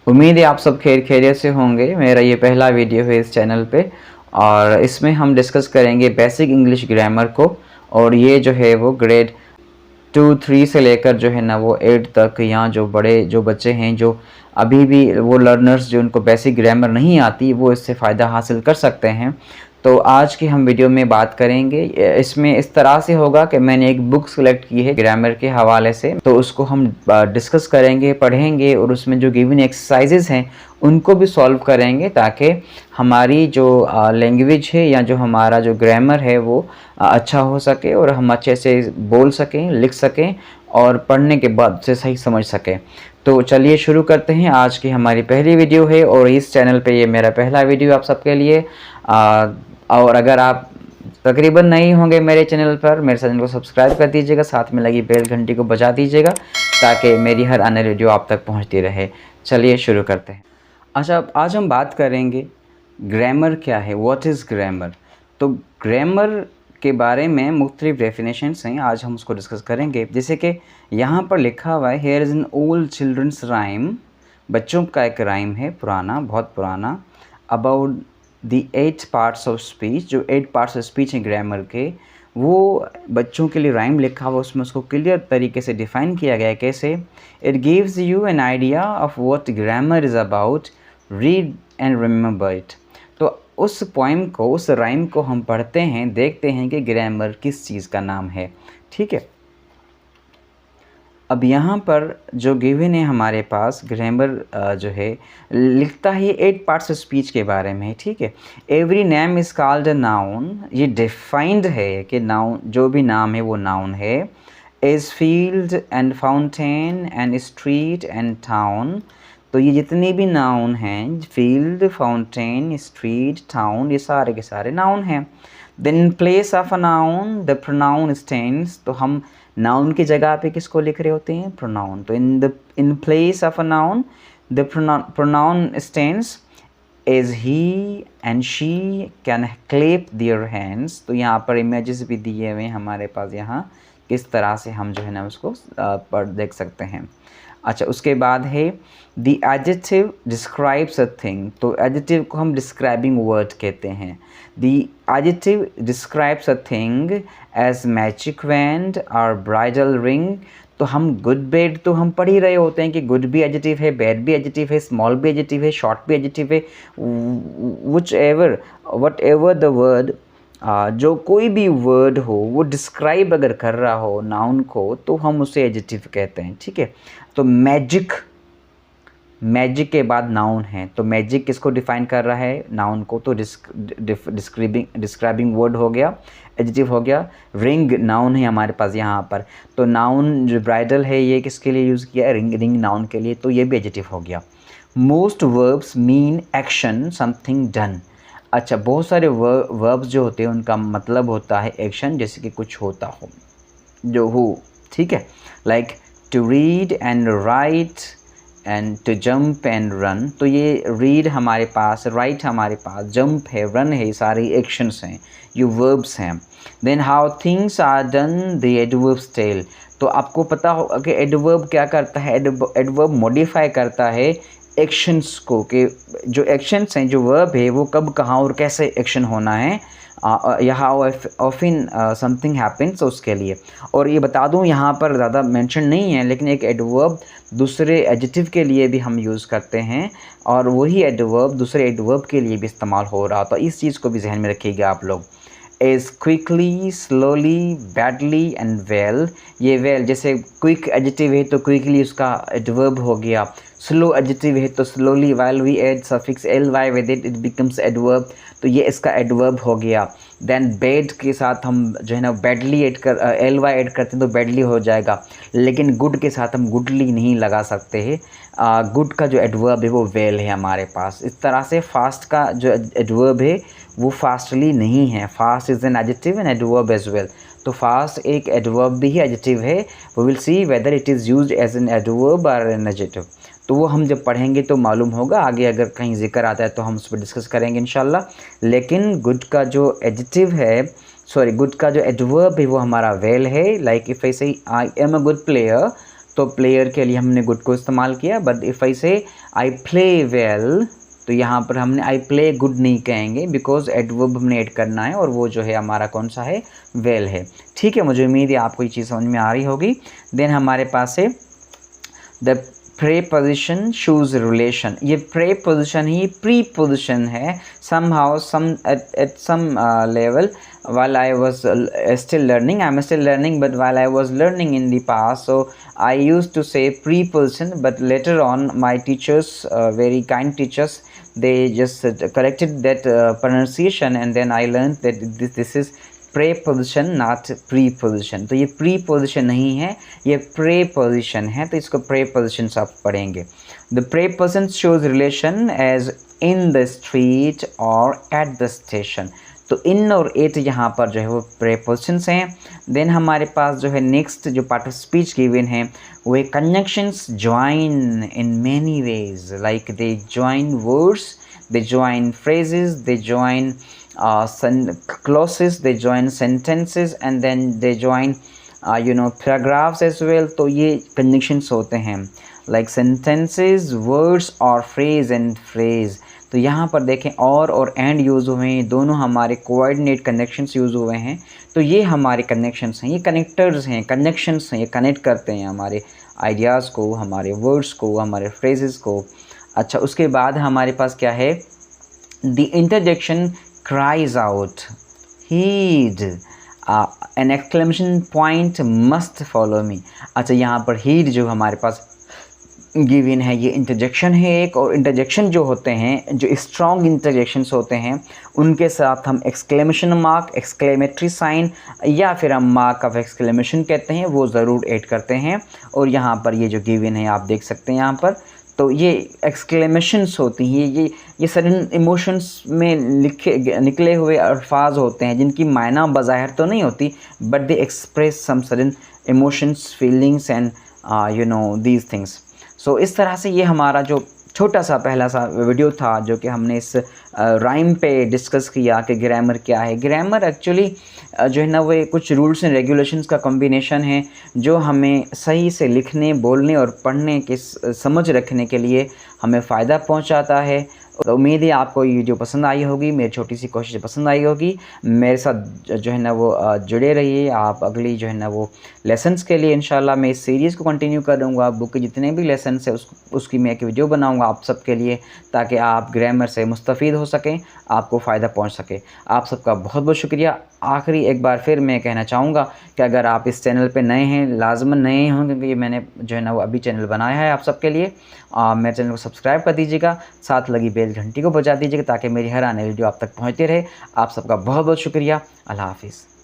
उम्मीद है आप सब खैरियत से होंगे। मेरा ये पहला वीडियो है इस चैनल पे और इसमें हम डिस्कस करेंगे बेसिक इंग्लिश ग्रामर को। और ये जो है वो ग्रेड 2-3 से लेकर जो है ना वो 8 तक, यहाँ जो बड़े जो बच्चे हैं जो अभी भी वो लर्नर्स जो उनको बेसिक ग्रामर नहीं आती वो इससे फ़ायदा हासिल कर सकते हैं। तो आज की हम वीडियो में बात करेंगे, इसमें इस तरह से होगा कि मैंने एक बुक सेलेक्ट की है ग्रामर के हवाले से, तो उसको हम डिस्कस करेंगे, पढ़ेंगे और उसमें जो गिवन एक्सरसाइजेज हैं उनको भी सॉल्व करेंगे ताकि हमारी जो लैंग्वेज है या जो हमारा जो ग्रामर है वो अच्छा हो सके और हम अच्छे से बोल सकें, लिख सकें और पढ़ने के बाद उसे सही समझ सकें। तो चलिए शुरू करते हैं। आज की हमारी पहली वीडियो है और इस चैनल पे ये मेरा पहला वीडियो आप सबके लिए। और अगर आप तकरीबन नए होंगे मेरे चैनल पर, मेरे चैनल को सब्सक्राइब कर दीजिएगा, साथ में लगी बेल घंटी को बजा दीजिएगा ताकि मेरी हर आने वीडियो आप तक पहुंचती रहे। चलिए शुरू करते हैं। अच्छा, आज हम बात करेंगे ग्रामर क्या है, व्हाट इज़ ग्रामर। तो ग्रामर के बारे में मुख्तलिफ डेफिनेशंस हैं, आज हम उसको डिस्कस करेंगे। जैसे कि यहाँ पर लिखा हुआ है, here is an old children's rhyme, बच्चों का एक राइम है पुराना, बहुत पुराना, about the 8 parts of speech. जो 8 पार्ट्स ऑफ स्पीच हैं ग्रामर के, वो बच्चों के लिए राइम लिखा हुआ, उसमें उसको क्लियर तरीके से डिफ़ाइन किया गया है। कैसे? It gives you an idea of what grammar is about, read and remember it. तो उस पोइम को, उस राइम को हम पढ़ते हैं, देखते हैं कि ग्रामर किस चीज़ का नाम है। ठीक है, अब यहाँ पर जो गिवन है हमारे पास ग्रामर जो है लिखता है 8 पार्ट्स ऑफ स्पीच के बारे में। ठीक है, every name is called a noun. ये डिफाइंड है कि नाउन, जो भी नाम है वो नाउन है। As field and fountain and street and town. तो ये जितने भी नाउन हैं, फील्ड, फाउंटेन, स्ट्रीट, टाउन, ये सारे के सारे नाउन हैं। Then in place of a noun the pronoun stands. तो हम नाउन की जगह पे किसको लिख रहे होते हैं? प्रोनाउन। तो in place of a noun the pronoun stands as he and she can clap their hands. तो यहाँ पर इमेजेस भी दिए हुए हैं हमारे पास, यहाँ किस तरह से हम जो है ना उसको पढ़ देख सकते हैं। अच्छा, उसके बाद है the adjective describes a thing. तो एडजेक्टिव को हम डिस्क्राइबिंग वर्ड कहते हैं। The adjective describes a thing as magic wand और ब्राइडल रिंग। तो हम गुड बैड तो हम पढ़ ही रहे होते हैं कि गुड भी एडजेक्टिव है, बैड भी एडजेक्टिव है, स्मॉल भी एडजेक्टिव है, शॉर्ट भी एडजेक्टिव है। वट एवर द वर्ड, जो कोई भी वर्ड हो वो डिस्क्राइब अगर कर रहा हो नाउन को तो हम उसे एडजेक्टिव कहते हैं। ठीक है, तो मैजिक, मैजिक के बाद नाउन है, तो मैजिक किसको डिफाइन कर रहा है? नाउन को। तो डिस्क्राइबिंग वर्ड हो गया, एडजेक्टिव हो गया। रिंग नाउन है हमारे पास यहाँ पर, तो नाउन जो ब्राइडल है ये किसके लिए यूज़ किया है? रिंग, रिंग नाउन के लिए, तो ये भी एडजेक्टिव हो गया। Most verbs mean action, something done. अच्छा, बहुत सारे वर्ब्स जो होते हैं उनका मतलब होता है एक्शन, जैसे कि कुछ होता हो, जो हो। ठीक है, like to read and write and to jump and run. तो ये रीड हमारे पास, राइट हमारे पास, जंप है, रन है, ये सारे एक्शंस हैं, ये वर्ब्स हैं। Then how things are done the adverbs tell. तो आपको पता होगा कि एडवर्ब क्या करता है? एडवर्ब मॉडिफाई करता है एक्शंस को, कि जो एक्शंस हैं, जो वर्ब है वो कब, कहाँ और कैसे एक्शन होना है, या हाउ ऑफन समथिंग हैपन्स, उसके लिए। और ये बता दूं, यहाँ पर ज़्यादा मेंशन नहीं है, लेकिन एक एडवर्ब दूसरे एडजेक्टिव के लिए भी हम यूज़ करते हैं और वही एडवर्ब दूसरे एडवर्ब के लिए भी इस्तेमाल हो रहा था। इस चीज़ को भी जहन में रखिएगा आप लोग। As quickly, slowly, badly and well. ये वेल, जैसे क्विक एडजेक्टिव है तो क्विकली उसका एडवर्ब हो गया, स्लो एडजेक्टिव है तो slowly, while we add suffix L Y with it becomes adverb, तो ये इसका एडवर्ब हो गया। देन बैड के साथ हम जो है ना बैडली ऐड कर, एल वाई ऐड करते हैं तो बैडली हो जाएगा, लेकिन गुड के साथ हम गुडली नहीं लगा सकते हैं। गुड का जो एडवर्ब है वो वेल है हमारे पास। इस तरह से फास्ट का जो एडवर्ब है वो फास्टली नहीं है। Fast is an adjective and adverb as well. तो फास्ट एक एडवर्ब भी है, एडजेक्टिव है। We will see whether it is used as an adverb और एन एडजेक्टिव। तो वो हम जब पढ़ेंगे तो मालूम होगा, आगे अगर कहीं जिक्र आता है तो हम उस पर डिस्कस करेंगे इंशाल्लाह। लेकिन गुड का जो एडजेक्टिव है, सॉरी, गुड का जो एडवर्ब है वो हमारा वेल है। लाइक इफ आई से I am a good player, तो प्लेयर के लिए हमने गुड को इस्तेमाल किया। बट इफ़ आई से आई प्ले वेल, तो यहाँ पर हमने आई प्ले गुड नहीं कहेंगे, बिकॉज एडवर्ब हमने ऐड करना है और वो जो है हमारा कौन सा है, वेल है। ठीक है, मुझे उम्मीद है आपको ये चीज़ समझ में आ रही होगी। देन हमारे पास है द प्रेपोजिशन शूज रिलेशन। ये प्रेपोजिशन ही प्रीपोजिशन है somehow some at some level while I was still learning. I'm still learning, but while I was learning in the past, so I used to say preposition, but later on my teachers, very kind teachers, they just corrected that pronunciation, and then I learned that this is preposition not preposition. तो ये preposition नहीं है, ये preposition है, तो इसको preposition आप पढ़ेंगे। The preposition shows relation as in the street और एट द स्टेशन। तो इन और एट यहाँ पर जो है वो प्रेपोजिशंस हैं। देन हमारे पास जो है नेक्स्ट जो पार्ट ऑफ स्पीच गिवन है वो है conjunctions join in many ways, like they join words, they join phrases, they join clauses, they join sentences, and then they join paragraphs as well। तो ये conjunctions होते हैं like sentences, words और phrase and phrase। तो यहाँ पर देखें और एंड यूज़ हुए हैं, दोनों हमारे कोऑर्डिनेट कनेक्शंस यूज़ हुए हैं। तो ये हमारे कनेक्शंस हैं, ये कनेक्टर्स हैं, कनेक्शंस हैं, ये कनेक्ट करते हैं हमारे आइडियाज़ को, हमारे वर्ड्स को, हमारे फ्रेजेस को। अच्छा, उसके बाद हमारे पास क्या है, the interjection cries out, heed, an exclamation point must follow me. अच्छा, यहाँ पर हीड जो हमारे पास गिवन है ये इंटरजेक्शन है एक, और इंटरजेक्शन जो होते हैं, जो स्ट्रॉन्ग इंटरजेक्शंस होते हैं, उनके साथ हम एक्सक्लेमेशन मार्क, एक्सक्लेमेटरी साइन या फिर हम मार्क ऑफ एक्सक्लेमेशन कहते हैं, वो ज़रूर ऐड करते हैं। और यहाँ पर ये जो गिवन है आप देख सकते हैं यहाँ पर, तो ये एक्सक्लेमेशंस होती हैं, ये सडन इमोशंस में निकले हुए अल्फाज होते हैं जिनकी मायना बज़ाहिर तो नहीं होती, but they express some sudden emotions, feelings and these things. So इस तरह से ये हमारा जो छोटा सा पहला सा वीडियो था जो कि हमने इस राइम पे डिस्कस किया कि ग्रामर क्या है। ग्रामर एक्चुअली जो है ना वो कुछ रूल्स एंड रेगुलेशंस का कॉम्बिनेशन है जो हमें सही से लिखने, बोलने और पढ़ने के समझ रखने के लिए हमें फ़ायदा पहुंचाता है। तो उम्मीद है आपको ये वीडियो पसंद आई होगी, मेरी छोटी सी कोशिश पसंद आई होगी। मेरे साथ जो है ना वो जुड़े रहिए। आप अगली जो है ना वो लेसन्स के लिए इंशाल्लाह मैं इस सीरीज़ को कंटिन्यू करूँगा। बुक के जितने भी लेसन्स है उसकी मैं एक वीडियो बनाऊँगा आप सबके लिए, ताकि आप ग्रामर से मुस्तफ़ीद हो सकें, आपको फ़ायदा पहुँच सके। आप सबका बहुत बहुत शुक्रिया। आखिरी एक बार फिर मैं कहना चाहूँगा कि अगर आप इस चैनल पे नए हैं, लाजमन नए हों, क्योंकि ये मैंने जो है ना वो अभी चैनल बनाया है आप सबके लिए, मेरे चैनल को सब्सक्राइब कर दीजिएगा, साथ लगी बेल घंटी को बजा दीजिएगा ताकि मेरी हर आने वीडियो आप तक पहुँचती रहे। आप सबका बहुत बहुत शुक्रिया। अल्लाह हाफिज़।